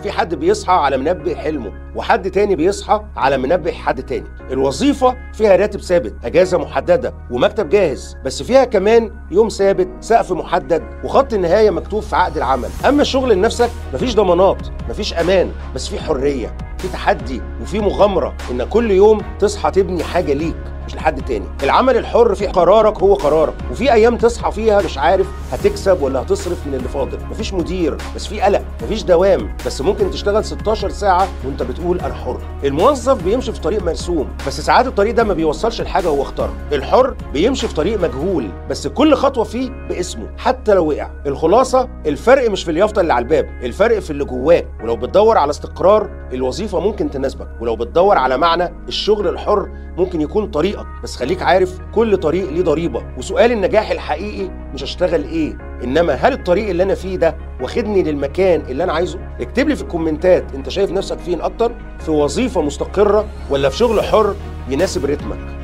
في حد بيصحى على منبه حلمه، وحد تاني بيصحى على منبه حد تاني. الوظيفة فيها راتب ثابت، أجازة محددة، ومكتب جاهز، بس فيها كمان يوم ثابت، سقف محدد، وخط النهاية مكتوب في عقد العمل. أما الشغل لنفسك مفيش ضمانات، مفيش أمان، بس في حرية، في تحدي، وفي مغامرة إن كل يوم تصحى تبني حاجة ليك مش لحد تاني. العمل الحر في قرارك هو قرارك، وفي ايام تصحى فيها مش عارف هتكسب ولا هتصرف من اللي فاضل. مفيش مدير بس في قلق، مفيش دوام بس ممكن تشتغل 16 ساعة وانت بتقول انا حر. الموظف بيمشي في طريق مرسوم، بس ساعات الطريق ده ما بيوصلش لحاجة هو اختارها. الحر بيمشي في طريق مجهول، بس كل خطوة فيه باسمه حتى لو وقع. الخلاصة الفرق مش في اليافطة اللي على الباب، الفرق في اللي جواه. ولو بتدور على استقرار الوظيفة ممكن تناسبك، ولو بتدور على معنى الشغل الحر ممكن يكون طريقك. بس خليك عارف كل طريق ليه ضريبة، وسؤال النجاح الحقيقي مش هشتغل ايه، انما هل الطريق اللي انا فيه ده واخدني للمكان اللي انا عايزه؟ اكتب لي في الكومنتات انت شايف نفسك فين اكتر، في وظيفة مستقرة ولا في شغل حر يناسب رتمك.